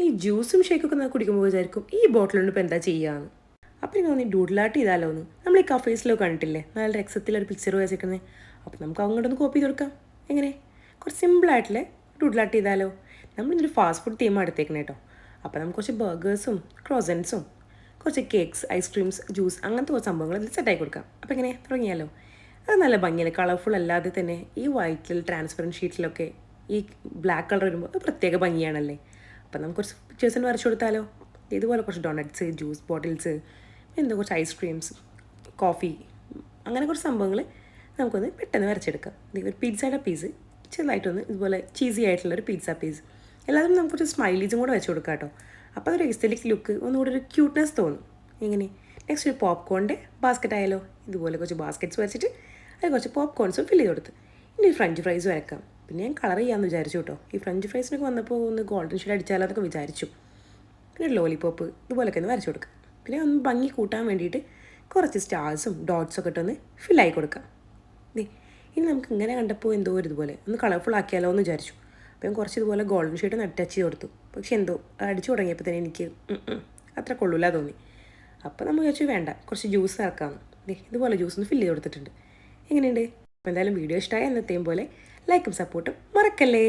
ഈ ജ്യൂസും ഷേക്കൊക്കെ കുടിക്കുമ്പോൾ വിചാരിക്കും ഈ ബോട്ടിലുണ്ട് ഇപ്പോൾ എന്താ ചെയ്യാന്ന്. അപ്പം എനിക്ക് തോന്നി ഡൂഡിലാട്ട് ചെയ്താലോ എന്ന്. നമ്മൾ ഈ കഫേസിലോ കണ്ടിട്ടില്ലേ നല്ല രക്സത്തിലൊരു പിക്ചർ വെച്ചേക്കുന്നത്. അപ്പോൾ നമുക്ക് അങ്ങോട്ടൊന്ന് കോപ്പി ചെയ്ത് കൊടുക്കാം. എങ്ങനെ കുറച്ച് സിമ്പിളായിട്ടുള്ള ഡൂഡിലാട്ട് ചെയ്താലോ. നമ്മളിന്നൊരു ഫാസ്റ്റ് ഫുഡ് തീം എടുത്തേക്കണേ കേട്ടോ. അപ്പോൾ നമുക്ക് കുറച്ച് ബർഗേഴ്സും ക്രോസൻസും കുറച്ച് കേക്ക്സ് ഐസ്ക്രീംസ് ജ്യൂസ് അങ്ങനത്തെ കുറച്ച് സംഭവങ്ങൾ അതിൽ സെറ്റാക്കി കൊടുക്കാം. അപ്പോൾ എങ്ങനെ തുടങ്ങിയാലോ. അത് നല്ല ഭംഗിയല്ലേ, കളർഫുൾ അല്ലാതെ തന്നെ ഈ വൈറ്റിൽ ട്രാൻസ്പെറൻറ്റ് ഷീറ്റിലൊക്കെ ഈ ബ്ലാക്ക് കളർ വരുമ്പോൾ അത് പ്രത്യേക ഭംഗിയാണല്ലേ. അപ്പം നമുക്ക് കുറച്ച് പിക്ചേഴ്സിന് വരച്ചു കൊടുത്താലോ. ഇതുപോലെ കുറച്ച് ഡോണറ്റ്സ് ജ്യൂസ് ബോട്ടിൽസ് എന്താ കുറച്ച് ഐസ്ക്രീംസ് കോഫി അങ്ങനെ കുറച്ച് സംഭവങ്ങൾ നമുക്കൊന്ന് പെട്ടെന്ന് വരച്ചെടുക്കാം. ഒരു പിസ്സയുടെ പീസ് ചെറുതായിട്ടൊന്ന് ഇതുപോലെ ചീസി ആയിട്ടുള്ളൊരു പിസ്സ പീസ് എല്ലാവരും നമുക്ക് കുറച്ച് സ്മൈലീസും കൂടെ വെച്ച് കൊടുക്കാം കേട്ടോ. അപ്പോൾ അതൊരു എസ്തെറ്റിക് ലുക്ക് ഒന്നുകൂടെ ഒരു ക്യൂട്ട്നെസ് തോന്നും. എങ്ങനെ നെക്സ്റ്റ് ഒരു പോപ്കോണിൻ്റെ ബാസ്ക്കറ്റ് ആയാലോ. ഇതുപോലെ കുറച്ച് ബാസ്ക്കറ്റ്സ് വരച്ചിട്ട് അത് കുറച്ച് പോപ്കോൺസും ഫില്ല് ചെയ്ത് കൊടുത്ത് ഇനി ഫ്രഞ്ച് ഫ്രൈസ് വരക്കാം. പിന്നെ ഞാൻ കളർ ചെയ്യാമെന്ന് വിചാരിച്ചു കേട്ടോ. ഈ ഫ്രഞ്ച് ഫ്രൈസിനൊക്കെ വന്നപ്പോൾ ഒന്ന് ഗോൾഡൻ ഷെയ്ഡ് അടിച്ചാലോ എന്നൊക്കെ വിചാരിച്ചു. പിന്നെ ഒരു ലോലിപോപ്പ് ഇതുപോലൊക്കെ ഒന്ന് വരച്ചു കൊടുക്കാം. പിന്നെ ഒന്ന് ഭംഗി കൂട്ടാൻ വേണ്ടിയിട്ട് കുറച്ച് സ്റ്റാർസും ഡോട്ട്സൊക്കെ ഇട്ടൊന്ന് ഫില്ലായി കൊടുക്കാം. ഇനി നമുക്ക് ഇങ്ങനെ കണ്ടപ്പോൾ എന്തോ ഒരു ഇതുപോലെ ഒന്ന് കളർഫുൾ ആക്കിയാലോ എന്ന് വിചാരിച്ചു. അപ്പോൾ ഞാൻ കുറച്ച് ഇതുപോലെ ഗോൾഡൻ ഷെയ്ഡ് ഒന്ന് അറ്റാച്ച് ചെയ്ത് കൊടുത്തു. പക്ഷെ എന്തോ അടിച്ചു തുടങ്ങിയപ്പോൾ തന്നെ എനിക്ക് അത്ര കൊള്ളൂല തോന്നി. അപ്പോൾ നമ്മൾ വിചാരിച്ചു വേണ്ട കുറച്ച് ജ്യൂസ് ഇറക്കാമെന്ന്. ഇതുപോലെ ജ്യൂസ് ഒന്ന് ഫില്ല് ചെയ്ത് കൊടുത്തിട്ടുണ്ട്. എങ്ങനെയുണ്ട്? അപ്പോൾ എന്തായാലും വീഡിയോ ഇഷ്ടമായ എന്നത്തെയും പോലെ ലൈക്കും സപ്പോർട്ടും മറക്കല്ലേ.